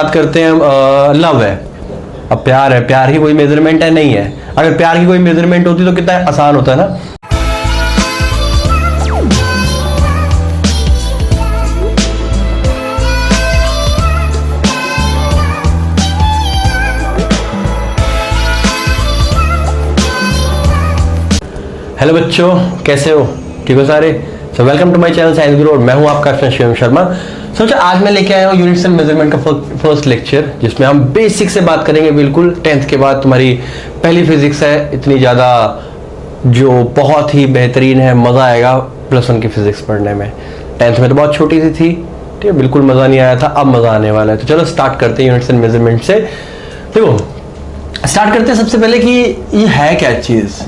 बात करते हैं लव है, अब प्यार है, प्यार की कोई मेजरमेंट है नहीं है। अगर प्यार की कोई मेजरमेंट होती तो कितना आसान होता है ना। हेलो बच्चों, कैसे हो? ठीक हो सारे? So welcome to my channel science Guru और मैं हूं आपका फ्रेंड शिवम शर्मा। सोचा आज मैं लेके आया हूं यूनिट्स एंड मेजरमेंट का फर्स्ट लेक्चर, जिसमें हम बेसिक से बात करेंगे। बिल्कुल 10th के बाद तुम्हारी पहली फिजिक्स है, इतनी ज़्यादा जो बहुत ही बेहतरीन है, मज़ा आएगा +1 की फिजिक्स पढ़ने में। 10th में तो बहुत छोटी सी थी, ठीक है, बिल्कुल मज़ा नहीं आया था, अब मज़ा आने वाला है। तो चलो स्टार्ट करते हैं यूनिट्स एंड मेजरमेंट से। देखो स्टार्ट करते हैं सबसे पहले कि ये है क्या चीज़।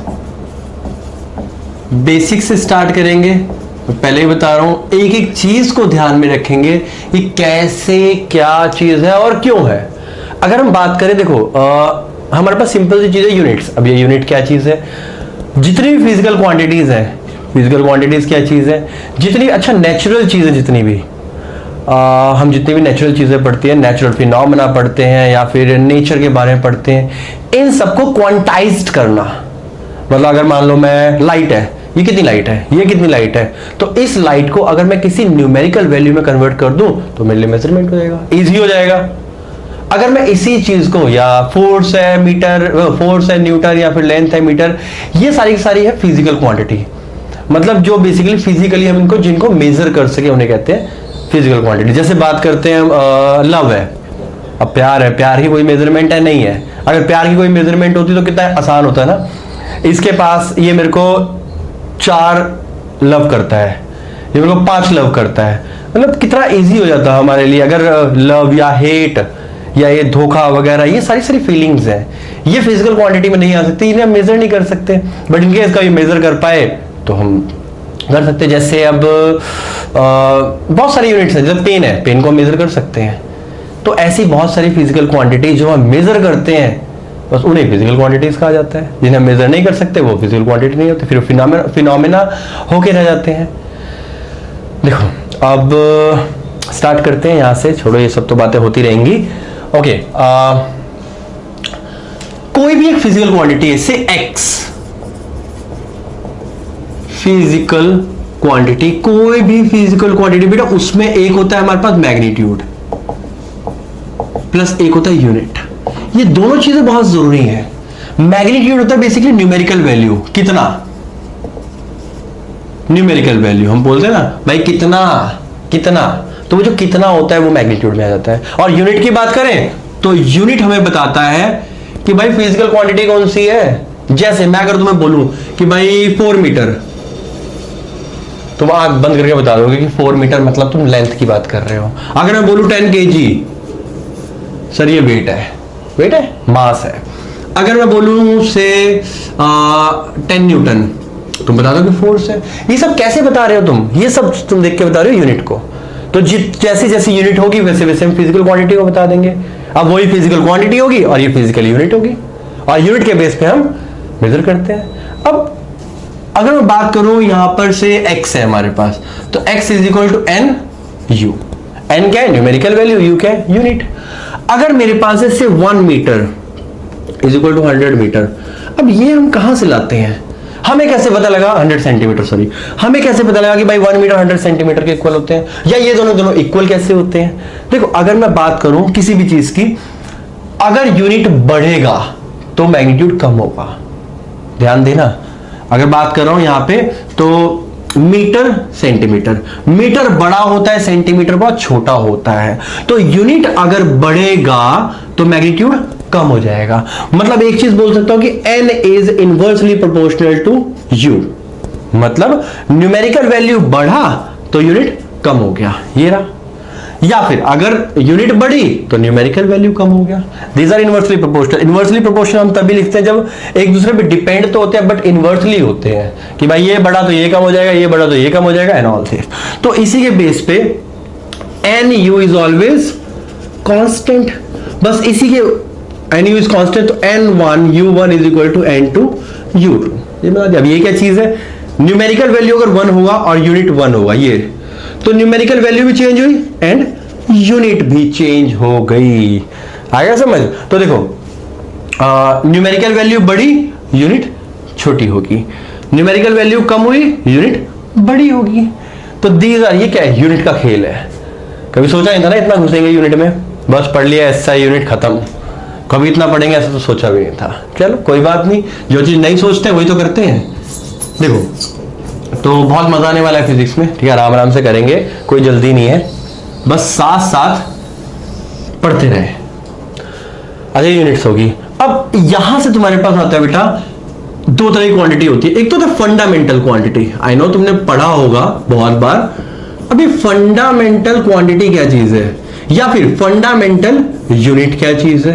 बेसिक से स्टार्ट करेंगे, पहले ही बता रहा हूं, एक एक चीज को ध्यान में रखेंगे कि कैसे क्या चीज है और क्यों है। अगर हम बात करें, देखो हमारे पास सिंपल सी चीज है यूनिट्स। अब ये यूनिट क्या चीज है? जितनी भी फिजिकल क्वांटिटीज है, फिजिकल क्वांटिटीज क्या चीज है? जितनी अच्छा नेचुरल चीजें, जितनी भी हम जितनी भी नेचुरल चीजें पढ़ते हैं, नेचुरल फिनोमेना पढ़ते हैं या फिर नेचर के बारे में पढ़ते हैं, इन सबको क्वांटाइज्ड करना। मतलब अगर मान लो मैं लाइट है, ये कितनी लाइट है, ये कितनी लाइट है, तो इस लाइट को अगर मैं किसी न्यूमेरिकल वैल्यू में कन्वर्ट कर दूं तो मेरे लिए मेजरमेंट हो जाएगा, इजी हो जाएगा। अगर मैं इसी चीज को, या फोर्स है मीटर, फोर्स है न्यूटन, या फिर लेंथ है मीटर, ये सारी की सारी है फिजिकल क्वांटिटी। मतलब जो बेसिकली फिजिकली हम इनको जिनको मेजर कर सके उन्हें कहते हैं फिजिकल क्वांटिटी। जैसे बात करते हैं लव है, अब प्यार है, प्यार की कोई मेजरमेंट है नहीं है। अगर प्यार की कोई मेजरमेंट होती तो कितना आसान होता है ना। इसके पास ये मेरे को 4 लव करता है, ये मेरे को 5 लव करता है, मतलब कितना इजी हो जाता है हमारे लिए। अगर लव या हेट या ये धोखा वगैरह, ये सारी फीलिंग्स हैं, ये फिजिकल क्वांटिटी में नहीं आ सकती, इन्हें हम मेजर नहीं कर सकते। बट इनके इसका मेजर कर पाए तो हम कर सकते। जैसे अब बहुत सारी यूनिट्स हैं, जैसे पेन है, पेन को हम मेजर कर सकते हैं। तो ऐसी बहुत सारी फिजिकल क्वांटिटी जो हम मेजर करते हैं, बस उन्हें फिजिकल क्वांटिटीज कहा जाता है। जिन्हें हम मेजर नहीं कर सकते वो फिजिकल क्वांटिटी नहीं होती, फिर फिनोमेना होके रह जाते हैं। देखो अब स्टार्ट करते हैं यहां से, छोड़ो ये सब तो बातें होती रहेंगी। ओके, कोई भी एक फिजिकल क्वांटिटी है, से एक्स, फिजिकल क्वांटिटी, कोई भी फिजिकल क्वांटिटी बेटा, उसमें एक होता है हमारे पास मैग्नीट्यूड प्लस एक होता है यूनिट। ये दोनों चीजें बहुत जरूरी है। मैग्नीट्यूड होता है बेसिकली न्यूमेरिकल वैल्यू, कितना, न्यूमेरिकल वैल्यू हम बोलते हैं ना भाई, कितना कितना, तो वो जो कितना होता है वो मैग्नीट्यूड में आ जाता है। और यूनिट की बात करें तो यूनिट हमें बताता है कि भाई फिजिकल क्वांटिटी कौन सी है। जैसे मैं अगर तुम्हें बोलूं कि भाई 4 मीटर, तुम आंख बंद करके बता दोगे कि 4 मीटर मतलब तुम लेंथ की बात कर रहे हो। अगर मैं बोलूं 10 kg, सर ये वेट है, वेट है, मास है। अगर मैं बोलूं से 10 न्यूटन, तुम बता दो कि फोर्स है। ये सब कैसे बता रहे हो तुम? ये सब तुम देख के बता रहे हो यूनिट को। तो जैसी जैसी यूनिट होगी वैसे वैसे हम फिजिकल क्वांटिटी को बता देंगे। अब वही फिजिकल क्वांटिटी होगी और ये फिजिकल यूनिट होगी, और यूनिट के बेस पे हम मेजर करते हैं। अब अगर मैं बात करूं यहां पर से x है हमारे पास, तो x is equal to n u। n क्या है? न्यूमेरिकल वैल्यू, u क्या है? यूनिट। अगर मेरे पास है से 1 metre is equal to 100 metre, अब ये हम कहां से लाते हैं? हमें कैसे पता लगा 100 सेंटीमीटर, सॉरी, हमें कैसे पता लगा कि भाई 1 मीटर 100 सेंटीमीटर के इक्वल होते हैं, या ये दोनों इक्वल कैसे होते हैं? देखो अगर मैं बात करूं किसी भी चीज की, अगर यूनिट बढ़ेगा तो मैग्नीट्यूड कम होगा। ध्यान देना, अगर बात कर रहा हूं यहां पे तो मीटर सेंटीमीटर, मीटर बड़ा होता है, सेंटीमीटर बहुत छोटा होता है। तो यूनिट अगर बढ़ेगा तो मैग्नीट्यूड कम हो जाएगा। मतलब एक चीज बोल सकता हूं कि n is inversely proportional to u, मतलब न्यूमेरिकल वैल्यू बढ़ा तो यूनिट कम हो गया, ये रहा। या फिर अगर यूनिट बढ़ी तो न्यूमेरिकल वैल्यू कम हो गया। These are inversely proportional. Inversely proportional हम तभी लिखते हैं जब एक दूसरे पे डिपेंड तो होते हैं बट इनवर्सली होते हैं, कि भाई ये बढ़ा तो ये कम हो जाएगा, ये बढ़ा तो ये कम हो जाएगा, एंड ऑल दिस। तो इसी के बेस पे n u is always constant, बस इसी के, एन यू इज कांस्टेंट, तो n1 u1 is equal to n2 u2। ये बता दिया। अब ये क्या चीज है? न्यूमेरिकल वैल्यू अगर 1 होगा और यूनिट 1 होगा, ये तो न्यूमेरिकल वैल्यू भी चेंज हुई एंड यूनिट भी चेंज हो गई। आएगा समझ? तो देखो न्यूमेरिकल वैल्यू बढ़ी, यूनिट छोटी होगी, न्यूमेरिकल वैल्यू कम हुई, यूनिट बड़ी होगी। तो दीज आर, ये क्या है? यूनिट का खेल है। कभी सोचा नहीं था ना इतना घुसेंगे यूनिट में, बस पढ़ लिया ऐसा यूनिट खत्म। कभी इतना पढ़ेंगे ऐसा तो सोचा भी नहीं था। चलो कोई बात नहीं, जो चीज नहीं सोचते वही तो करते हैं। देखो तो बहुत मजा आने वाला है फिजिक्स में, ठीक है, आराम आराम से करेंगे, कोई जल्दी नहीं है, बस साथ साथ पढ़ते रहे। अच्छा यूनिट्स होगी। अब यहां से तुम्हारे पास आता है बेटा, दो तरह की क्वांटिटी होती है। एक तो फंडामेंटल क्वांटिटी, आई नो तुमने पढ़ा होगा बहुत बार। अभी फंडामेंटल क्वांटिटी क्या चीज है, या फिर फंडामेंटल यूनिट क्या चीज है,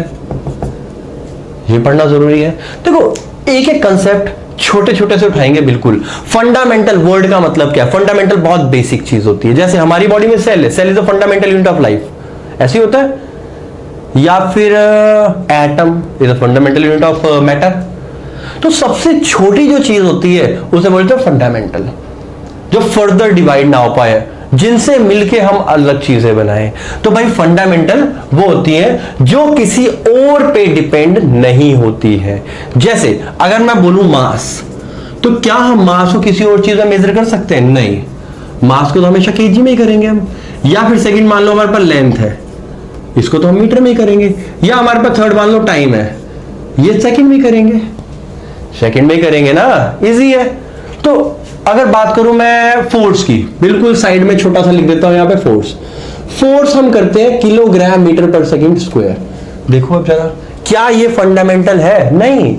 ये पढ़ना जरूरी है। देखो एक एक कंसेप्ट छोटे छोटे से उठाएंगे। बिल्कुल फंडामेंटल वर्ड का मतलब क्या है? फंडामेंटल बहुत बेसिक चीज होती है। जैसे हमारी बॉडी में सेल है, cell is a fundamental unit of life, ऐसे होता है। या फिर atom is a fundamental unit of matter. तो सबसे छोटी जो चीज होती है उसे बोलते हैं फंडामेंटल, जो फर्दर डिवाइड ना हो पाए, जिनसे मिलके हम अलग चीजें बनाएं। तो भाई फंडामेंटल वो होती है जो किसी और पे डिपेंड नहीं होती है। जैसे अगर मैं बोलूं मास, तो क्या हम मास को किसी और चीज में मेजर कर सकते हैं? नहीं, मास को तो हमेशा केजी में ही करेंगे हम। या फिर सेकंड मान लो हमारे पास लेंथ है, इसको तो हम मीटर में ही करेंगे। या हमारे पास थर्ड मान लो टाइम है, ये सेकंड में करेंगे, सेकंड में करेंगे ना, इजी है। तो अगर बात करूं मैं फोर्स की, बिल्कुल साइड में छोटा सा लिख देता हूं यहां पे फोर्स हम करते हैं किलोग्राम मीटर पर सेकंड स्क्वायर। देखो अब जरा, क्या ये फंडामेंटल है? नहीं,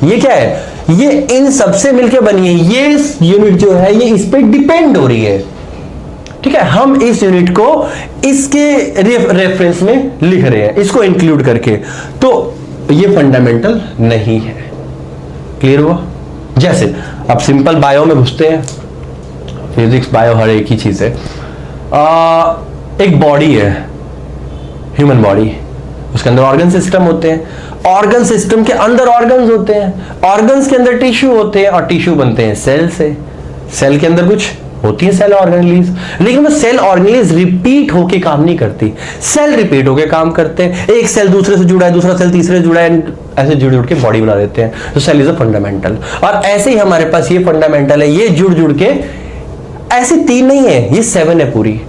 ये क्या है? ये इन सबसे मिलके बनी है। ये यूनिट जो है ये इस पे डिपेंड हो रही है, ठीक है। हम इस यूनिट को इसके रेफरेंस में लिख रहे हैं, इसको इंक्लूड करके, तो ये फंडामेंटल नहीं है। क्लियर हुआ? जैसे अब सिंपल बायो में घुसते हैं, फिजिक्स बायो हर एक ही चीज है। एक बॉडी है, ह्यूमन बॉडी, उसके अंदर ऑर्गन सिस्टम होते हैं, ऑर्गन सिस्टम के अंदर ऑर्गन्स होते हैं, ऑर्गन्स के अंदर टिश्यू होते हैं, और टिश्यू बनते हैं सेल से। सेल के अंदर कुछ होती है सेल ऑर्गेनेलीज, लेकिन वो सेल ऑर्गेनेलीज रिपीट होके काम नहीं करती, सेल रिपीट होके काम करते हैं। एक सेल दूसरे से जुड़ा है, दूसरा सेल तीसरे से जुड़ा है, ऐसे जुड़ जुड़ के बॉडी बना देते हैं। तो सेल इज अ फंडामेंटल। और ऐसे ही हमारे पास ये फंडामेंटल है, ये जुड़ जुड़ के, ऐसे तीन नहीं है, ये 7 है पूरी।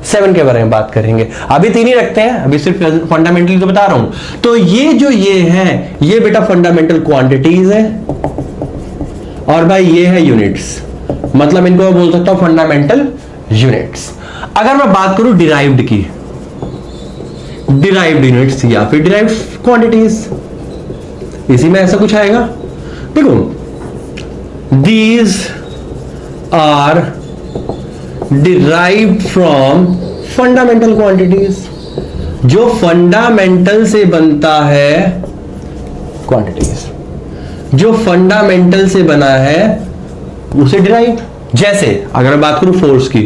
7 के बारे में बात करेंगे, अभी 3 ही रखते हैं, अभी सिर्फ फंडामेंटल तो बता रहा हूं। तो ये जो ये है, ये बेटा फंडामेंटल क्वांटिटीज है, और भाई ये है यूनिट्स, मतलब इनको मैं बोल सकता हूं फंडामेंटल यूनिट्स। अगर मैं बात करूं डिराइव्ड की, डिराइव्ड यूनिट्स या फिर डिराइव्ड क्वांटिटीज, इसी में ऐसा कुछ आएगा। देखो, these are derived from fundamental quantities. जो फंडामेंटल से बनता है, क्वांटिटीज जो फंडामेंटल से बना है उसे डिराइव। जैसे अगर मैं बात करूं फोर्स की,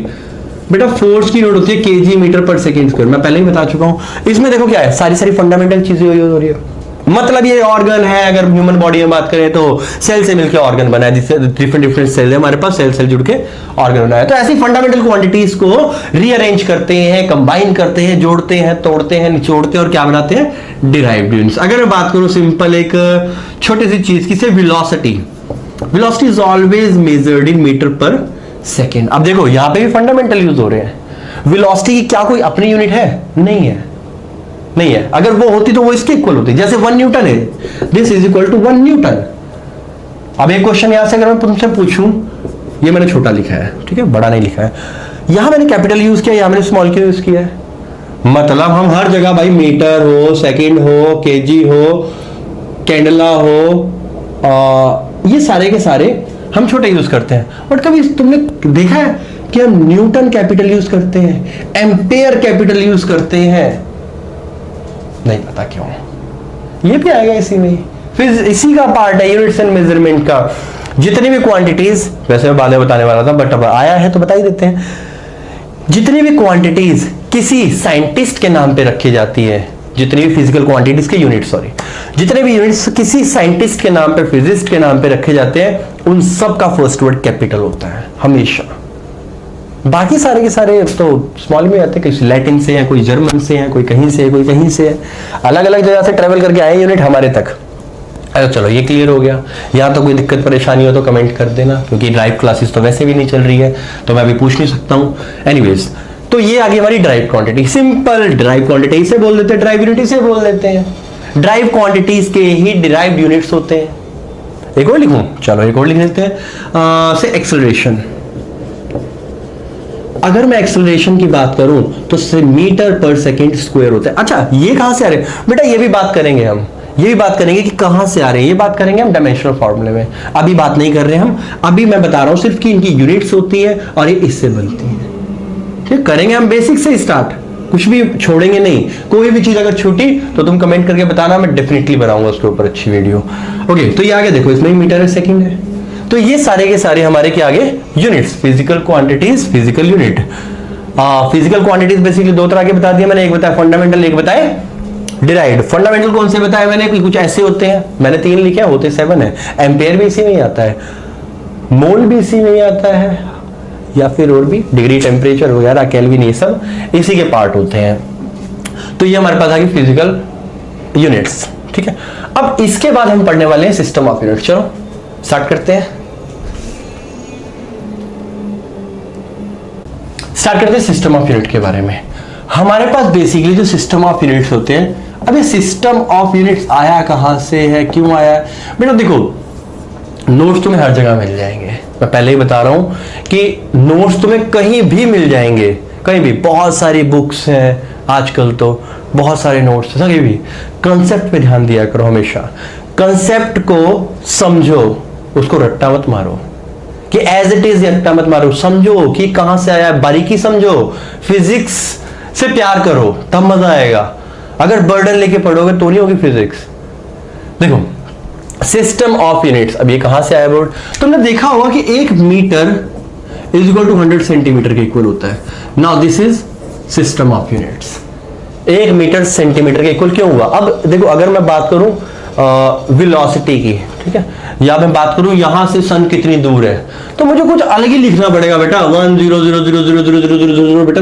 बेटा फोर्स की यूनिट होती है केजी मीटर पर सेकंड स्क्वायर, मैं पहले ही बता चुका हूं। इसमें देखो क्या है, सारी सारी फंडामेंटल चीजें यूज हो रही है। मतलब ये ऑर्गन है, अगर ह्यूमन बॉडी में बात करें तो सेल से मिलकर ऑर्गन बना है, जिससे डिफरेंट डिफरेंट सेल है हमारे पास, सेल सेल जुड़ के ऑर्गन बना है। तो ऐसी फंडामेंटल क्वांटिटीज को रीअरेंज करते हैं, कंबाइन करते हैं, जोड़ते हैं, तोड़ते हैं, निचोड़ते हैं, और क्या बनाते हैं? Derived units. अगर मैं बात करूं सिंपल एक छोटी सी चीज की, से velocity, velocity is always measured in metre per second. अब देखो यहां पे भी फंडामेंटल यूज हो रहे हैं। वेलोसिटी की क्या कोई अपनी यूनिट है? नहीं है, नहीं है। अगर वो होती तो वो इसके इक्वल होती। जैसे 1 न्यूटन है, this is equal to 1 newton. अब एक क्वेश्चन यहां से अगर मैं तुमसे पूछूं, ये मैंने छोटा लिखा है, ठीक है, बड़ा नहीं लिखा है, यहां मैंने कैपिटल यूज किया, यहां मैंने स्मॉल क्यू यूज किया है। मतलब हम हर जगह भाई मीटर हो, सेकंड हो, केजी हो, कैंडला हो, ये सारे के सारे हम छोटे यूज करते हैं। बट कभी तुमने देखा है कि हम न्यूटन कैपिटल यूज करते हैं, एम्पेयर कैपिटल यूज करते हैं? नहीं पता क्यों। ये भी आएगा इसी में, फिर इसी का पार्ट है यूनिट्स एंड मेजरमेंट का। जितनी भी क्वांटिटीज, वैसे मैं बाद में बताने वाला था बट अब आया है तो बता ही देते हैं। जितनी भी क्वांटिटीज किसी साइंटिस्ट के नाम पे रखी जाती है, जितनी भी फिजिकल क्वांटिटीज के यूनिट, सॉरी, जितने भी यूनिट्स किसी साइंटिस्ट के नाम पे, फिजिस्ट के नाम पे रखे जाते हैं, उन सब का फर्स्ट वर्ड कैपिटल होता है हमेशा। बाकी सारे के सारे तो स्मॉल में आते हैं, कोई लैटिन से हैं, कोई जर्मन से हैं, कोई कहीं से, कोई कहीं से है, अलग अलग जगह से ट्रेवल करके आए यूनिट हमारे तक। अरे चलो ये क्लियर हो गया। यहाँ तो कोई दिक्कत परेशानी हो तो कमेंट कर देना, क्योंकि ड्राइव क्लासेस तो वैसे भी नहीं चल रही है तो मैं अभी पूछ नहीं सकता हूँ। एनीवेज, तो ये आ गई हमारी drive quantity, simple drive quantity इसे बोल देते हैं, ड्राइव यूनिट इसे बोल देते हैं। ड्राइव क्वांटिटीज के ही डिराइव्ड यूनिट्स होते हैं। एक और लिखूं, चलो एक और लिख लेते हैं। से एक्सेलरेशन, अगर मैं एक्सेलरेशन की बात करूं तो से मीटर पर सेकेंड स्क्वायर होता है। अच्छा ये कहां से आ रहे हैं बेटा, ये भी बात करेंगे हम, ये भी बात करेंगे कि कहां से आ रहे हैं, ये बात करेंगे हम डायमेंशनल फॉर्मूले में, अभी बात नहीं कर रहे हम। अभी मैं बता रहा हूं सिर्फ कि इनकी यूनिट्स होती है और ये इससे बनती है। ठीक, करेंगे हम बेसिक से स्टार्ट, कुछ भी छोड़ेंगे नहीं। कोई भी चीज अगर छूटी तो तुम कमेंट करके बताना, मैं डेफिनेटली बनाऊंगा उसके ऊपर अच्छी वीडियो। ओके, तो ये आगे देखो, इसमें मीटर है, सेकंड है, तो ये सारे के सारे हमारे क्या आगे units, physical quantities, physical unit. Physical quantities basically दो तरह के बता दिया मैंने, एक बताया फंडामेंटल, एक बताया डिराइव्ड। फंडामेंटल कौन से बताया मैंने, कुछ ऐसे होते हैं, मैंने 3 लिखे हैं, होते 7 है। एम्पेयर भी इसी में ही आता है, मोल भी इसी में ही आता है, या फिर और भी डिग्री, टेम्परेचर वगैरह, केल्विन, ये सब इसी के पार्ट होते हैं। तो ये हमारे पास आ गई फिजिकल यूनिट्स। ठीक है, अब इसके बाद हम पढ़ने वाले हैं सिस्टम ऑफ यूनिट्स। चलो स्टार्ट करते हैं, सिस्टम ऑफ यूनिट के बारे में। हमारे पास बेसिकली जो सिस्टम ऑफ यूनिट्स होते हैं, अब ये सिस्टम ऑफ यूनिट्स आया कहां से है, क्यों आया है बेटा, देखो नोट्स तुम्हें हर जगह मिल जाएंगे, मैं पहले ही बता रहा हूं कि नोट्स तुम्हें कहीं भी मिल जाएंगे, कहीं भी। बहुत सारी बुक्स हैं आजकल, तो बहुत सारे नोट्स हैं, कहीं भी। कंसेप्ट पे ध्यान दिया करो हमेशा, कंसेप्ट को समझो, उसको रट्टा मत मारो कि एज इट इज रट्टा मत मारो, समझो कि कहां से आया, बारीकी समझो। फिजिक्स से प्यार करो तब मजा आएगा, अगर बर्डन लेके पढ़ोगे तो नहीं होगी फिजिक्स। देखो सिस्टम ऑफ यूनिट्स, अब ये कहां से आया बोर्ड, तुमने देखा होगा कि 1 metre is equal to 100 centimetre के इक्वल होता है। Now this is system of units. 1 metre centimetre के इक्वल क्यों हुआ, अब देखो अगर मैं बात करूं वेलोसिटी की, ठीक है, या मैं बात करूं यहां से सन कितनी दूर है, तो मुझे कुछ अलग ही लिखना पड़ेगा बेटा, 1,0,0,0,0,0,0,0,0 बेटा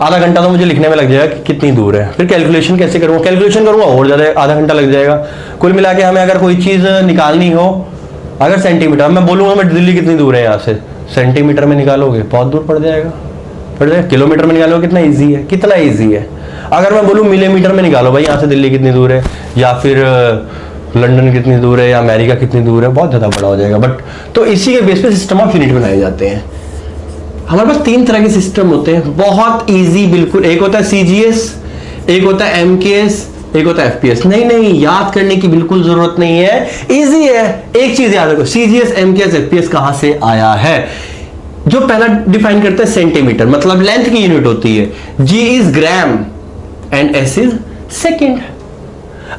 आधा घंटा तो मुझे लिखने में लग जाएगा कि कितनी दूर है। फिर कैलकुलेशन कैसे करूंगा, कैलकुलेशन करूंगा और ज्यादा आधा घंटा लग जाएगा। कुल मिला के हमें अगर कोई चीज निकालनी हो, अगर सेंटीमीटर, मैं बोलूंगा मैं दिल्ली कितनी दूर है यहाँ से, सेंटीमीटर में निकालोगे बहुत दूर पड़ जाएगा, किलोमीटर में निकालोगे कितना ईजी है, कितना ईजी है। अगर मैं बोलूँ मिलीमीटर में निकालो भाई, यहाँ से दिल्ली कितनी दूर है, या फिर लंदन कितनी दूर है, या अमेरिका कितनी दूर है, बहुत ज्यादा बड़ा हो जाएगा। बट तो इसी के बेस पे सिस्टम ऑफ यूनिट बनाए जाते हैं। हमारे पास 3 तरह के सिस्टम होते हैं, बहुत इजी बिल्कुल। एक होता है सीजीएस, एक होता है एमकेएस, एक होता है एफपीएस। नहीं याद करने की बिल्कुल जरूरत नहीं है, इजी है। एक चीज याद रखो, सीजीएस, एमकेएस, एफपीएस कहां से आया है। जो पहला डिफाइन करता है सेंटीमीटर, मतलब लेंथ की यूनिट होती है। G is gram and S is second.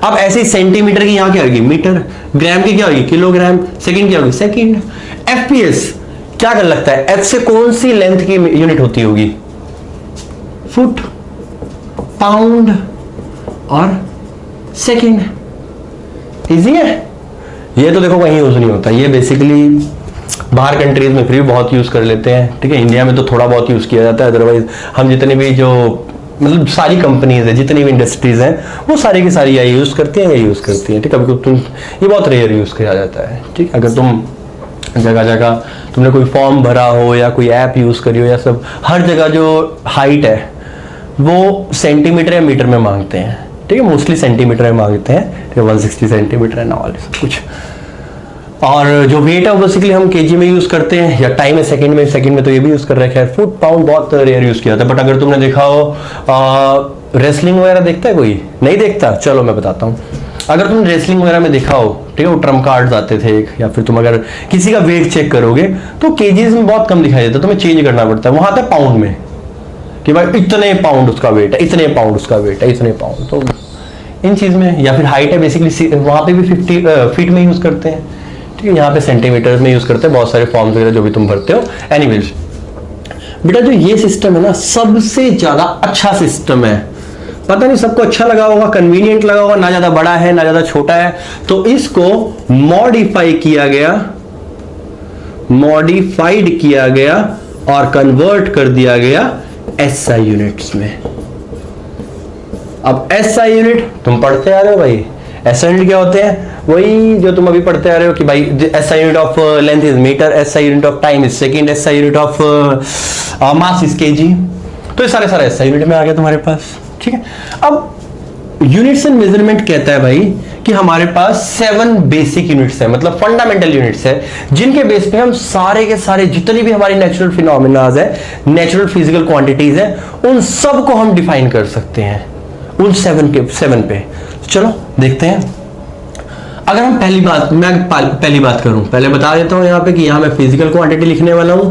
अब ऐसे सेंटीमीटर की यहां क्या होगी, मीटर, ग्राम की क्या होगी, किलोग्राम, सेकेंड क्या होगी, सेकेंड। एफपीएस क्या कर लगता है, एफ से कौन सी लेंथ की यूनिट होती होगी, फुट, पाउंड और सेकेंड। इजी है ये, तो देखो कहीं यूज नहीं होता, ये बेसिकली बाहर कंट्रीज में फिर भी बहुत यूज कर लेते हैं, ठीक है। इंडिया में तो थोड़ा बहुत यूज किया जाता है, अदरवाइज हम जितने भी जो मतलब सारी कंपनीज है, जितनी भी इंडस्ट्रीज हैं, वो सारी की सारी यही यूज करती हैं, यही यूज करती हैं, ठीक है। तुम ये बहुत रेयर यूज किया जाता है, ठीक। अगर तुम जगह जगह तुमने कोई फॉर्म भरा हो या कोई ऐप यूज करी हो, या सब हर जगह जो हाइट है वो सेंटीमीटर या मीटर में मांगते हैं, ठीक है। मोस्टली सेंटीमीटर में मांगते हैं, ठीक है। 160 सेंटीमीटर है ना, वाले सब कुछ। और जो वेट है वो बेसिकली हम केजी में यूज करते हैं, या टाइम है सेकंड में तो ये भी यूज कर रहे हैं। खैर फुट, पाउंड बहुत रेयर यूज किया जाता है। बट अगर तुमने देखा हो रेसलिंग वगैरह देखता है कोई, नहीं देखता, चलो मैं बताता हूँ। अगर तुम रेसलिंग वगैरह में देखा हो, ठीक है, वो ट्रम्प कार्ड्स आते थे, या फिर तुम अगर किसी का वेट चेक करोगे तो केजीज में बहुत कम दिखाई देता है, तुम्हें चेंज करना पड़ता है। वहां आता है पाउंड में कि भाई इतने पाउंड उसका वेट है, इतने पाउंड उसका वेट है, इतने पाउंड। तो इन चीज में, या फिर हाइट है बेसिकली वहां पे भी 50 फीट में यूज करते हैं, ठीक है। यहाँ पे सेंटीमीटर में यूज करते हैं, बहुत सारे फॉर्म्स वगैरह जो भी तुम भरते हो। एनीवेज बेटा जो ये सिस्टम है ना, सबसे ज्यादा अच्छा सिस्टम है। पता नहीं सबको अच्छा लगा होगा, कन्वीनियंट लगा होगा, ना ज्यादा बड़ा है ना ज्यादा छोटा है, तो इसको मॉडिफाइड किया गया और कन्वर्ट कर दिया गया एसआई यूनिट्स में। अब एसआई यूनिट तुम पढ़ते आ रहे हो भाई, एसआई यूनिट क्या होते हैं? वही जो तुम अभी पढ़ते आ रहे हो कि भाई SI unit of length is metre, SI unit of time is second, SI unit of mass is kg. तो ये सारे एसआई यूनिट में आ गया तुम्हारे पास, ठीक है। अब यूनिट्स एंड मेजरमेंट कहता है भाई कि हमारे पास 7 बेसिक यूनिट्स है, मतलब फंडामेंटल यूनिट्स है, जिनके बेस पे हम सारे के सारे जितनी भी हमारी नेचुरल फिनोमेनाज है, नेचुरल फिजिकल क्वांटिटीज है, उन सब को हम डिफाइन कर सकते हैं उन 7 पे। चलो देखते हैं। अगर हम पहली बात करूं, पहले बता देता हूं यहां पे कि यहां मैं फिजिकल क्वांटिटी लिखने वाला हूं,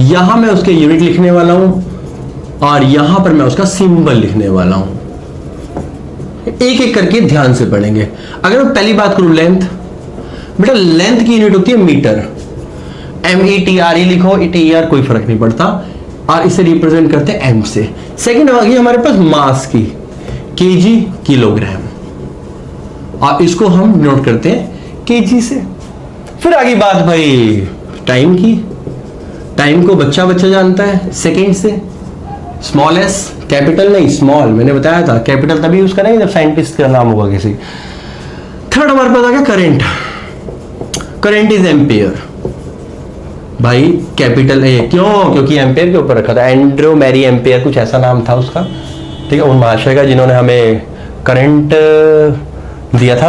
यहां मैं उसके यूनिट लिखने वाला हूं, और यहां पर मैं उसका सिंबल लिखने वाला हूं। एक एक करके ध्यान से पढ़ेंगे। अगर मैं पहली बात करूं लेंथ, बेटा लेंथ की यूनिट होती है मीटर, METRE लिखो, ETR कोई फर्क नहीं पड़ता, और इसे रिप्रेजेंट करते हैं M से। सेकंड आ गई हमारे पास मास की, केजी किलोग्राम, और इसको हम नोट करते हैं केजी से। फिर आगे बात भाई टाइम की, टाइम को बच्चा जानता है सेकंड से। स्मॉल एस, कैपिटल नहीं स्मॉल, मैंने बताया था कैपिटल तभी यूज करेंगे जब साइंटिस्ट का नाम होगा किसी। थर्ड हमारे पास आ गया करंट, करंट इज एम्पियर। भाई कैपिटल ए क्यों? क्योंकि एम्पियर के ऊपर रखा था, एंड्रो मैरी एम्पियर कुछ ऐसा नाम था उसका, ठीक है, उन महाशय का जिन्होंने हमें करंट दिया था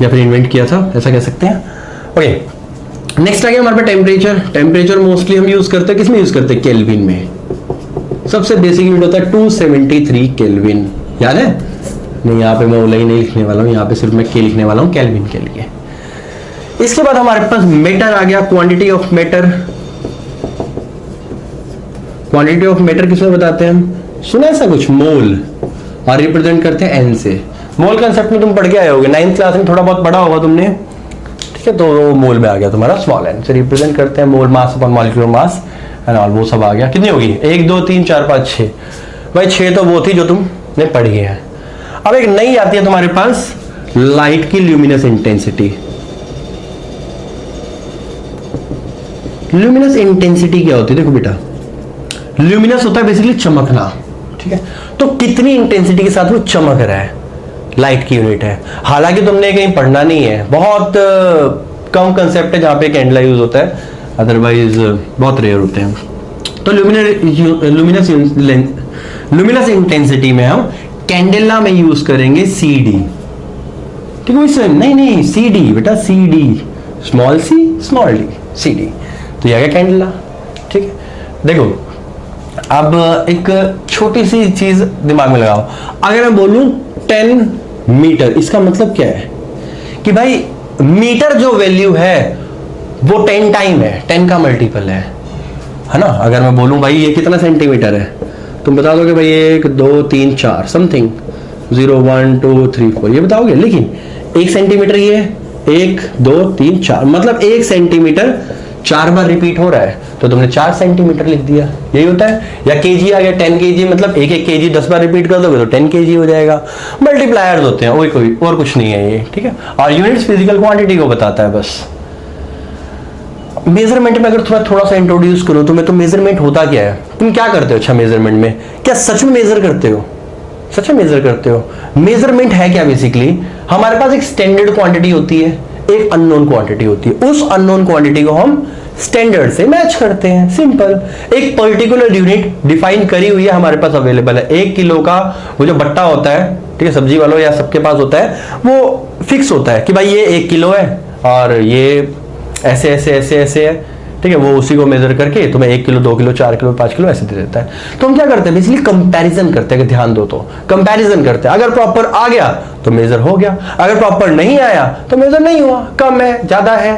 या फिर इन्वेंट किया था, ऐसा कह सकते हैं। ओके, नेक्स्ट आ गया हमारे पास टेम्परेचर। टेम्परेचर मोस्टली हम यूज करते हैं, किसमें यूज करते हैं? केल्विन में। सबसे बेसिक यूनिट होता है 273 केल्विन, याद है? नहीं, यहाँ पे मैं ओला ही नहीं लिखने वाला हूँ, यहाँ पे सिर्फ मैं के लिखने वाला हूँ केल्विन के लिए। इसके बाद हमारे पास मैटर आ गया, quantity of matter. Quantity of matter किसमें बताते हैं हम? सुना ऐसा कुछ? मोल, और रिप्रेजेंट करते हैं एन से। मोल कंसेप्ट में तुम पढ़ के आए होगे 9th क्लास में, थोड़ा बहुत पढ़ा होगा तुमने, ठीक है। तो वो मोल में आ गया तुम्हारा, स्मॉल एन से रिप्रेजेंट करते हैं mole mass upon molecular mass and all, वो सब आ गया। कितनी होगी? 1 2 3 4 5 6। भाई 6 तो वो थी जो तुमने पढ़ी है। अब एक नई आती है तुम्हारे पास, लाइट की ल्यूमिनस इंटेंसिटी। ल्यूमिनस इंटेंसिटी क्या होती है? देखो बेटा, ल्यूमिनस होता है बेसिकली चमकना, ठीक है। तो कितनी इंटेंसिटी के साथ वो चमक रहा है, लाइट की यूनिट है। हालांकि तुमने कहीं पढ़ना नहीं है, बहुत कम कंसेप्ट है जहां पे कैंडला यूज होता है, अदरवाइज बहुत रेयर होते हैं। तो ल्यूमिनस इंटेंसिटी में हम कैंडेला में यूज करेंगे CD, ठीक है। नहीं CD बेटा, CD, small c small d, CD। तो ये आ गया कैंडेला, ठीक है। देखो अब एक छोटी सी चीज दिमाग में लगाओ, अगर मैं बोलूं 10 मीटर, इसका मतलब क्या है? कि भाई मीटर जो वैल्यू है वो 10 टाइम है, 10 का मल्टीपल है ना। अगर मैं बोलूं भाई ये कितना सेंटीमीटर है, तुम बता दोगे भाई 1 2 3 4 समथिंग, 0 1 2 3 4 ये बताओगे। लेकिन 1 सेंटीमीटर ये 1 2 3 4, मतलब 1 सेंटीमीटर 4 बार रिपीट हो रहा है, तो तुमने 4 सेंटीमीटर लिख दिया, यही होता है। या केजी आ गया, 10 केजी, मतलब 1 केजी 10 बार रिपीट कर दोगे तो 10 केजी हो जाएगा। मल्टीप्लायर्स होते हैं, कोई और कुछ नहीं है ये, ठीक है। और यूनिट्स फिजिकल क्वांटिटी को बताता है बस। मेजरमेंट में अगर थोड़ा सा इंट्रोड्यूस करूं तुम्हें, तो मेजरमेंट होता क्या है? तुम क्या करते हो? अच्छा, मेजरमेंट में क्या सच में मेजर करते हो? सच में मेजर करते हो? मेजरमेंट है क्या? बेसिकली हमारे पास एक स्टैंडर्ड क्वांटिटी होती है, एक अननोन क्वांटिटी होती है। उस अननोन क्वांटिटी को हम स्टैंडर्ड से मैच करते हैं, सिंपल। एक पर्टिकुलर यूनिट डिफाइन करी हुई है, हमारे पास अवेलेबल है। 1 किलो का वो जो बट्टा होता है, ठीक है, सब्जी वालों या सबके पास होता है, वो फिक्स होता है कि भाई ये 1 किलो है और ये ऐसे ऐसे ऐसे ऐसे है, ठीक है। वो उसी को मेजर करके तुम्हें 1 किलो 2 किलो 4 किलो 5 किलो ऐसे दे देता है। तो हम क्या करते हैं? बेसिकली कंपैरिजन करते हैं, ध्यान दो तो कंपैरिजन करते हैं। अगर प्रॉपर आ गया तो मेजर हो गया, अगर प्रॉपर नहीं आया तो मेजर नहीं हुआ, कम है ज्यादा है,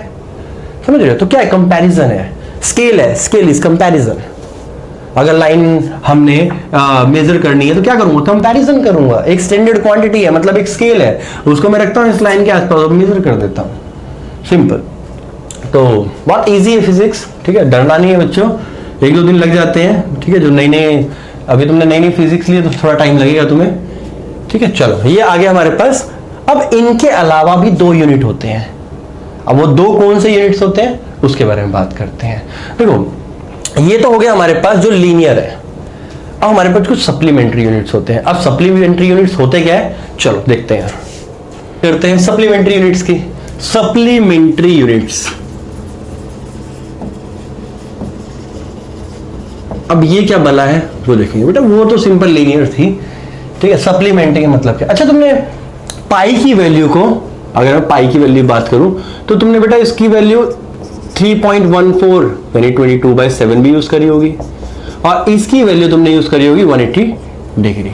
समझ रहे हो? तो क्या है? कंपैरिजन है, स्केल है, स्केल इज कंपैरिजन। अगर लाइन हमने मेजर करनी है तो क्या करूंगा? कंपैरिजन करूंगा। एक स्टैंडर्ड क्वांटिटी है, मतलब एक स्केल है, उसको मैं रखता हूं इस लाइन के आसपास, मेजर कर देता हूं, सिंपल। तो बहुत इजी है फिजिक्स, ठीक है, डरना नहीं है बच्चों। 1 2 दिन लग जाते हैं, ठीक है। जो नई अभी तुमने नई फिजिक्स ली तो थोड़ा टाइम लगेगा तुम्हें, ठीक है। चलो ये आ गया हमारे पास। अब इनके अलावा भी 2 यूनिट होते हैं। अब वो दो कौन से यूनिट्स होते हैं उसके बारे में बात करते हैं। देखो ये तो हो गया हमारे पास जो लीनियर है। अब हमारे पास कुछ सप्लीमेंट्री यूनिट्स होते हैं। अब सप्लीमेंट्री यूनिट्स होते क्या है, चलो देखते हैं, करते हैं सप्लीमेंट्री यूनिट्स की। सप्लीमेंट्री यूनिट्स, अब ये क्या बला है वो देखेंगे बेटा। वो तो सिंपल लीनियर थी, ठीक है। सप्लीमेंट्री का मतलब क्या? अच्छा तुमने पाई की वैल्यू को, अगर मैं पाई की वैल्यू बात करूं तो तुमने बेटा इसकी वैल्यू 3.14 यानी 22/7 भी यूज करी होगी, और इसकी वैल्यू तुमने यूज करी होगी 180 डिग्री।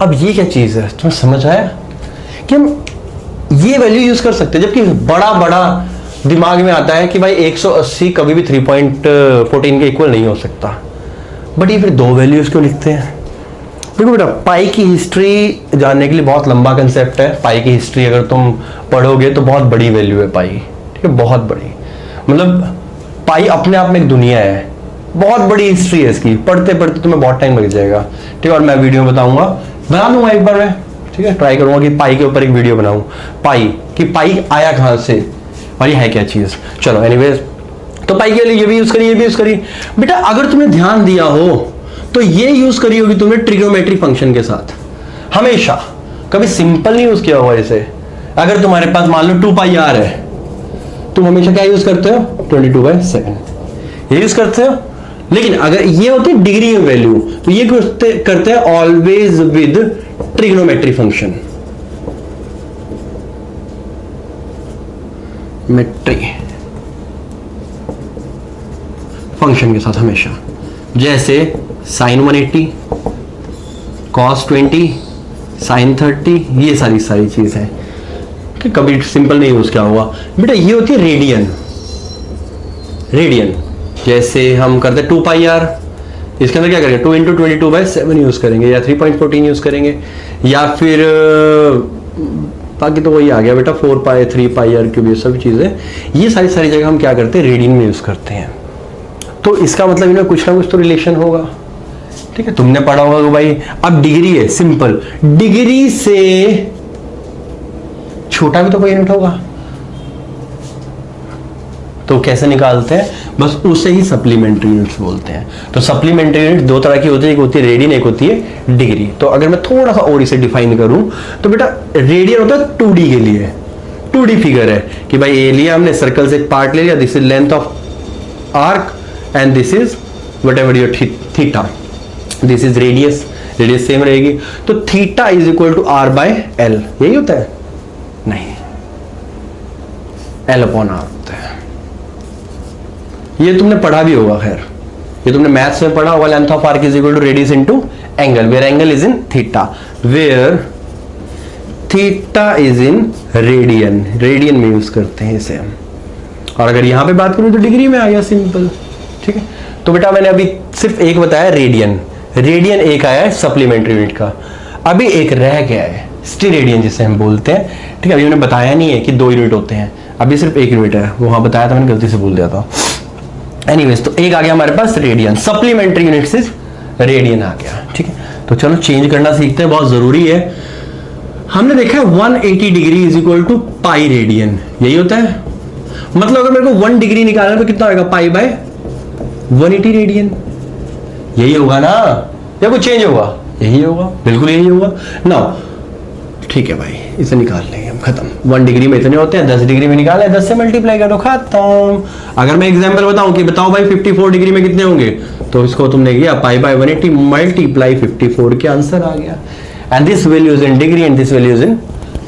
अब ये क्या चीज है, तुम्हें समझ आया कि हम ये वैल्यू यूज कर सकते हैं? जबकि बड़ा बड़ा दिमाग में आता है कि भाई 180 कभी भी 3.14 के इक्वल नहीं हो सकता, बट ये फिर दो वैल्यूज क्यों लिखते हैं? देखो बेटा पाई की हिस्ट्री जानने के लिए बहुत लंबा कंसेप्ट है। पाई की हिस्ट्री अगर तुम पढ़ोगे तो बहुत बड़ी वैल्यू है पाई, ठीक है, बहुत बड़ी। मतलब पाई अपने आप में एक दुनिया है, बहुत बड़ी हिस्ट्री है इसकी। पढ़ते पढ़ते तुम्हें बहुत टाइम लग जाएगा, ठीक है। और मैं वीडियो बताऊंगा, बना दूंगा एक बार मैं, ठीक है, ट्राई करूंगा कि पाई के ऊपर एक वीडियो बनाऊं, पाई कि पाई आया कहां से और ये है क्या चीज। चलो एनीवेज, तो पाई के लिए ये भी यूज करी, ये भी यूज करी। बेटा अगर तुमने ध्यान दिया हो तो ये यूज करी होगी तुमने ट्रिग्नोमेट्रिक फंक्शन के साथ हमेशा, कभी सिंपल नहीं यूज किया हुआ इसे। अगर तुम्हारे पास मान लो 2πr है, तुम हमेशा क्या यूज करते हो 22/7 ये यूज करते हो। लेकिन अगर ये होती है डिग्री में वैल्यू तो ये करते हैं ऑलवेज विद ट्रिग्नोमेट्रिक फंक्शन, मेट्री फंक्शन के साथ हमेशा। जैसे sin 180, cos 20, sin 30, ये सारी चीज है कि कभी सिंपल नहीं यूज किया हुआ। बेटा ये होती है रेडियन, रेडियन जैसे हम करते हैं 2πr, इसके अंदर क्या करेंगे 2 × 22/7 यूज करेंगे, या 3.14 यूज करेंगे, या फिर बाकी तो वही आ गया बेटा 4π 3πr3 ये सब चीजें। ये सारी जगह हम क्या करते हैं रेडियन में यूज करते हैं। तो इसका मतलब इनमें कुछ ना कुछ तो रिलेशन होगा, ठीक है। तुमने पढ़ा होगा कि भाई अब डिग्री है, सिंपल डिग्री से छोटा भी तो कोई यूनिट होगा, तो कैसे निकालते हैं, बस उसे ही सप्लीमेंट्री यूनिट्स बोलते हैं। तो सप्लीमेंट्री यूनिट दो तरह की होती है, एक होती है रेडियन, एक होती है डिग्री। तो अगर मैं थोड़ा सा और इसे डिफाइन करूं तो बेटा रेडियन होता है 2D के लिए, 2D फिगर है कि भाई ये लिया हमने, सर्कल से एक पार्ट ले लिया, this is length of arc and this is whatever your theta, this is radius, radius same रहेगी। तो theta is equal to r/l, यही होता है? नहीं, l/r होता है। ये तुमने पढ़ा भी होगा, खैर ये तुमने मैथ्स में पढ़ा होगा, length of arc is equal to radius into angle, where angle is in theta, where theta is in radian, radian में यूज करते हैं इसे हम। और अगर यहां पे बात करूं तो डिग्री में आ गया, सिंपल, ठीक है। तो बेटा मैंने अभी सिर्फ एक बताया रेडियन, रेडियन एक आया है सप्लीमेंट्री यूनिट का, अभी एक रह गया है स्टीरेडियन जिसे हम बोलते हैं, ठीक है। अभी मैंने बताया नहीं है कि 2 यूनिट होते हैं, अभी सिर्फ 1 यूनिट है, वहां बताया था मैंने, गलती से भूल दिया था। एनीवेज तो एक आ गया हमारे पास रेडियन, सप्लीमेंट्री यूनिट से रेडियन आ गया, ठीक है। तो चलो चेंज करना सीखते हैं, बहुत जरूरी है। हमने देखा है 180 degree is equal to pi radian, यही होता है। मतलब अगर मेरे को 1 डिग्री निकालना है तो कितना होगा, π/180 रेडियन, यही होगा ना, या कुछ चेंज होगा? यही होगा, बिल्कुल यही होगा ना, ठीक है भाई, इसे निकाल लेंगे हम, खत्म। 1 डिग्री में इतने होते हैं, 10 डिग्री में निकाले, 10 से मल्टीप्लाई करो, खत्म। अगर मैं एग्जांपल बताऊं कि बताओ भाई 54 डिग्री में कितने होंगे, तो इसको तुमने किया π/180 मल्टीप्लाई 54 के आंसर आ गया। And this value is in degree and this value is in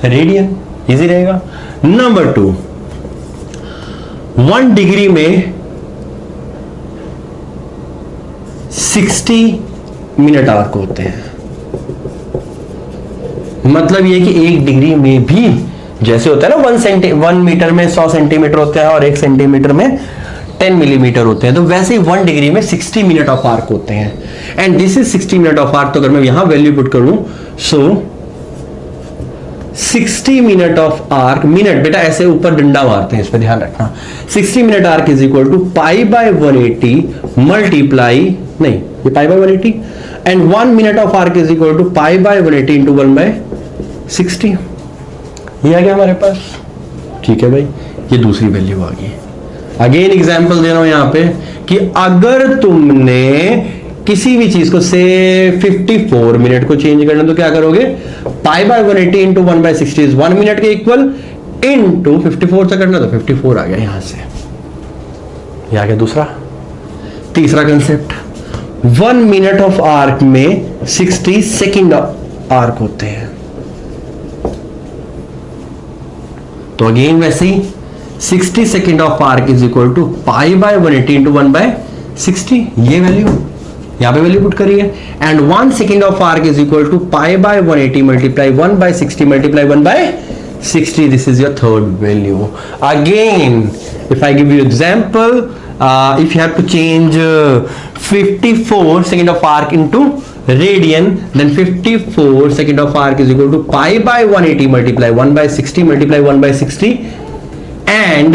radian, easy रहेगा। नंबर 2, 1 डिग्री में 60 मिनट आर्क होते हैं। मतलब ये कि 1 डिग्री में भी जैसे होता है ना 1 मीटर में 100 सेंटीमीटर होते हैं और 1 सेंटीमीटर में 10 मिलीमीटर होते हैं, तो वैसे ही 1 डिग्री में 60 मिनट ऑफ आर्क होते हैं। And this is 60 minute of arc. तो अगर मैं यहां वैल्यू पुट करूं, सो 60 मिनट ऑफ आर्क, मिनट बेटा ऐसे ऊपर डंडा मारते हैं, इस पर ध्यान रखना। 60 minute arc is equal to π/180 multiply, नहीं ये π/180, and 1 minute of arc is equal to π/180 into 1/60। ये आ गया हमारे पास, ठीक है भाई, ये दूसरी वैल्यू आ गई। अगेन एग्जांपल दे रहा हूं यहां पे कि अगर तुमने किसी भी चीज को से 54 मिनट को चेंज करना तो क्या करोगे, पाई बाय 180 इंटू 1/60 इज 1 मिनट के इक्वल, इंटू 54 से करना तो 54 आ गया यहां से। ये आ गया दूसरा। तीसरा कंसेप्ट, 1 मिनट ऑफ आर्क में 60 सेकेंड आर्क होते हैं। तो अगेन वैसे ही 60 second of arc is equal to pi by 180 into 1/60, ये वैल्यू यहां पे वैल्यू पुट करिए। And 1 second of arc is equal to pi by 180 multiply 1/60 multiply 1/60, this is your third value. Again if I give you example, if you have to change 54 second of arc into radian, then 54 second of arc is equal to pi by 180 multiply 1/60 multiply 1/60 and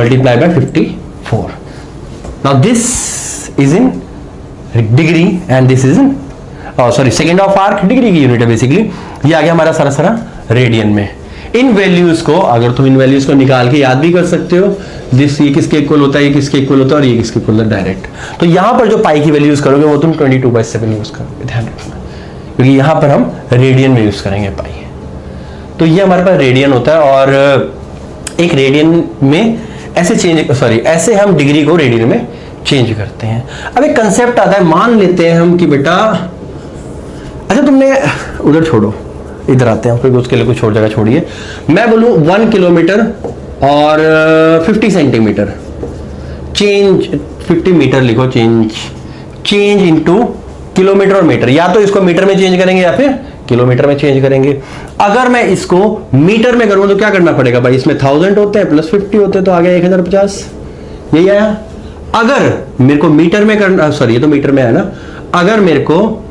multiply by 54. Now this is in degree and this is in second of arc degree की unit है basically. ये आ गया हमारा सारा radian में। इन values को अगर तुम इन वैल्यूज को निकाल के याद भी कर सकते हो, दिस ये किसके इक्वल होता है, ये किसके इक्वल होता है और ये किसके इक्वल होता है डायरेक्ट। तो यहां पर जो पाई की वैल्यू यूज करोगे वो तुम 22/7 यूज करोगे, ध्यान रखना, क्योंकि यहां पर हम रेडियन में यूज करेंगे पाई। तो ये हमारे पास रेडियन होता है और एक रेडियन में ऐसे हम डिग्री को रेडियन में चेंज करते हैं। अब एक कंसेप्ट आता है, मान लेते हैं हम कि बेटा, अच्छा तुमने उधर छोड़ो, इधर आते हैं, फिर उसके लिए कुछ और जगह छोड़िए। मैं बोलूं 1 किलोमीटर और 50 सेंटीमीटर, चेंज 50 मीटर लिखो, चेंज इनटू किलोमीटर और मीटर, या तो इसको मीटर में चेंज करेंगे या फिर किलोमीटर में चेंज करेंगे। अगर मैं इसको मीटर में करूं तो क्या करना पड़ेगा भाई, इसमें 1000 होते हैं प्लस 50 होते हैं तो आ गया 1050, यही आया। अगर मेरे को मीटर में करना, सॉरी ये तो मीटर में है ना, अगर मेरे को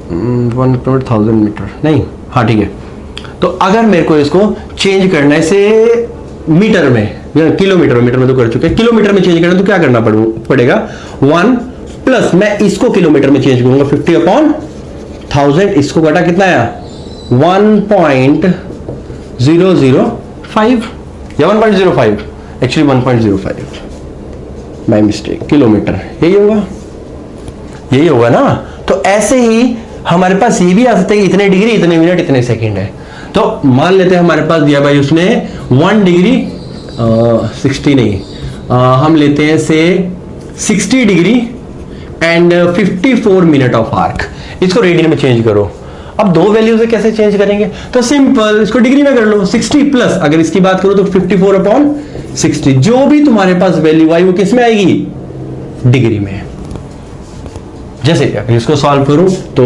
1000 मीटर नहीं, हाँ ठीक है, तो अगर मेरे को इसको चेंज करना है से मीटर में, किलोमीटर में तो कर चुके, किलोमीटर में चेंज करना तो क्या करना पड़ेगा 1 प्लस मैं इसको किलोमीटर में चेंज करूंगा 50/1000, इसको घटा कितना आया 1.005 या 1.05, एक्चुअली 1.05 बाय मिस्टेक, किलोमीटर, यही होगा ना। तो ऐसे ही हमारे पास ये भी आ सकता है कि इतने डिग्री इतने मिनट इतने सेकंड है। तो मान लेते हैं हमारे पास दिया भाई उसने 1 डिग्री 60 नहीं, हम लेते हैं से 60 degree and 54 minute of arc, इसको रेडियन में चेंज करो। अब दो वैल्यू से कैसे चेंज करेंगे, तो सिंपल, इसको डिग्री में कर लो, 60 प्लस अगर इसकी बात करो तो 54/60, जो भी तुम्हारे पास वैल्यू आई वो किस में आएगी, डिग्री में। जैसे अगर इसको सॉल्व करूं तो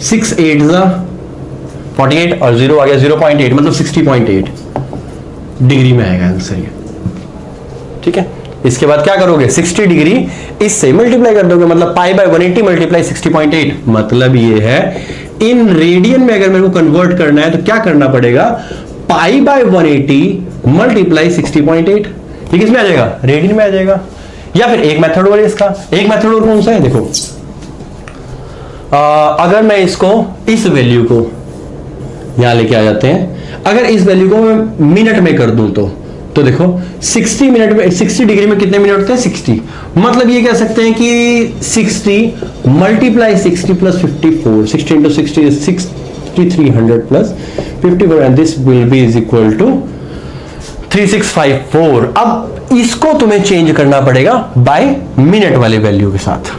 6 8 48 और 0 आ गया 0.8, मतलब 60.8 डिग्री में आएगा आंसर ये, ठीक है। इसके बाद क्या करोगे, 60 डिग्री इससे मल्टीप्लाई कर दोगे, मतलब पाई बाय 180 मल्टीप्लाई 60.8, मतलब ये है इन रेडियन में अगर मेरे को कन्वर्ट करना है तो क्या करना पड़ेगा, पाई बाय 180 मल्टीप्लाई 60.8, ये किस में आ जाएगा, रेडियन में आ जाएगा। या फिर एक मेथड और इसका, एक मेथड और कौन सा है, देखो अगर मैं इसको इस वैल्यू को यहां लेके आ जाते हैं, अगर इस वैल्यू को मैं मिनट में कर दूं तो देखो 60 मिनट में 60 डिग्री में कितने मिनट होते हैं 60, मतलब ये कह सकते हैं कि 60 multiply 60 plus 54, 60 into 60 is 6300 plus 54 and this will be is equal to 3654। अब इसको तुम्हें चेंज करना पड़ेगा बाय मिनट वाले वैल्यू के साथ,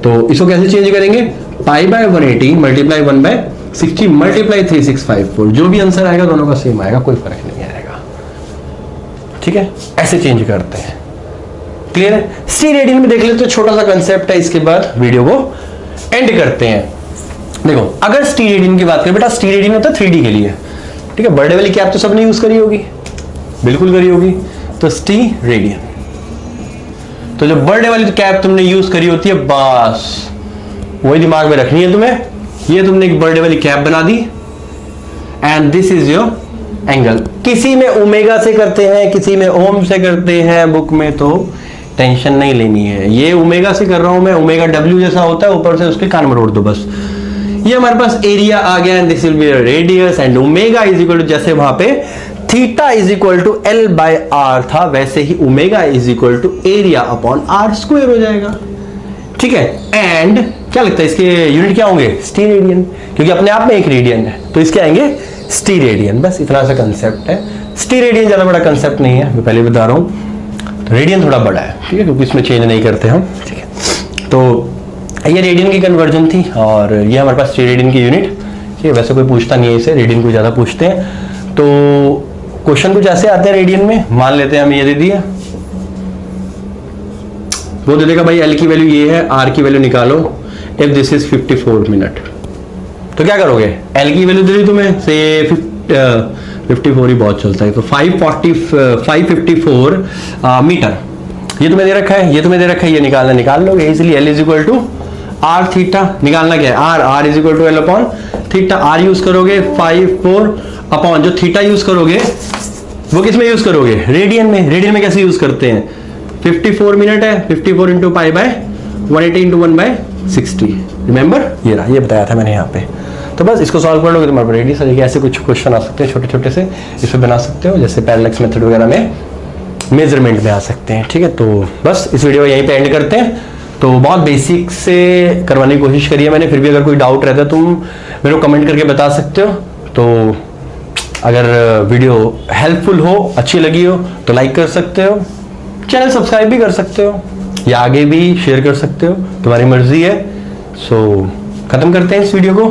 तो इसको कैसे चेंज करेंगे, पाई बाय 180 मल्टीप्लाई 1/60 मल्टीप्लाई 3654, जो भी आंसर आएगा दोनों का सेम आएगा, कोई फर्क नहीं आएगा, ठीक है। ऐसे चेंज करते हैं, क्लियर है। सी रेडियन में देख लेते तो छोटा सा कंसेप्ट है, इसके बाद वीडियो को एंड करते हैं। देखो अगर सी रेडियन की बात करें, बेटा सी रेडियन होता है 3D के लिए, ठीक है। बर्थडे वाली कैप तो सबने यूज करी होगी, बिल्कुल करी होगी, तो सी रेडियन, तो जो बर्थडे वाली कैप तुमने यूज करी होती है बस वही दिमाग में रखनी है तुम्हें। ये तुमने एक बर्थडे वाली कैप बना दी and this is your angle. किसी में ओमेगा से करते हैं, किसी में ओम से करते हैं, बुक में तो टेंशन नहीं लेनी है। ये ओमेगा से कर रहा हूं मैं, ओमेगा डब्ल्यू जैसा होता है, ऊपर से उसके कान में रोड दो बस। ये हमारे पास एरिया आ गया and this will be radius and omega is equal to, जैसे वहां पे theta is equal to L by R था, वैसे ही omega is equal to area upon R square हो जाएगा। ठीक है, एंड क्या लगता है इसके यूनिट क्या होंगे? स्टीरेडियन, क्योंकि अपने आप में एक रेडियन है तो इसके आएंगे स्टीरेडियन। बस इतना सा कंसेप्ट है। स्टीरेडियन ज्यादा बड़ा कंसेप्ट नहीं है, मैं पहले बता रहा हूं। तो रेडियन थोड़ा बड़ा है, ठीक है, क्योंकि इसमें चेंज नहीं करते हम। ठीक है, तो ये रेडियन की कन्वर्जन थी और ये हमारे पास स्टीरेडियन की यूनिट। ठीक है, वैसे कोई पूछता नहीं है इसे, रेडियन को ज्यादा पूछते हैं। तो क्वेश्चन कुछ ऐसे आते हैं रेडियन में, मान लेते हैं हम ये दे दिया, वो दे देगा भाई एल की वैल्यू ये है, आर की वैल्यू निकालो, इफ दिस इज 54 मिनट। तो क्या करोगे? एल की वैल्यू दे दी तुम्हें से 54 ही बहुत चलता है, तो 554 मीटर ये तुम्हें दे रखा है, ये तुम्हें दे रखा है, ये निकालना निकाल लोगे। इसलिए L is equal to R theta, निकालना क्या है? R is equal to L upon theta. R use करोगे 54 अपॉन जो थीटा यूज करोगे वो किस में यूज करोगे? रेडियन में। रेडियन में कैसे यूज करते हैं? 54 मिनट है, 54 into pi by 180 into 1/60। Remember, ये रहा, ये बताया था मैंने यहाँ पे। तो बस इसको सॉल्व कर लोगे तुम्हारे रेडियस आ जाएगी। ऐसे कुछ क्वेश्चन आ सकते हैं छोटे छोटे से, इसमें बना सकते हो, जैसे पैरेलैक्स मेथड वगैरह में मेजरमेंट में आ सकते हैं। ठीक है, तो बस इस वीडियो को यहीं पे एंड करते हैं। तो बहुत बेसिक से करवाने की कोशिश करी है मैंने, फिर भी अगर कोई डाउट रहता है तुम मेरे को कमेंट करके बता सकते हो। तो अगर वीडियो हेल्पफुल हो, अच्छी लगी हो तो लाइक कर सकते हो, चैनल सब्सक्राइब भी कर सकते हो या आगे भी शेयर कर सकते हो, तुम्हारी मर्जी है। सो खत्म करते हैं इस वीडियो को।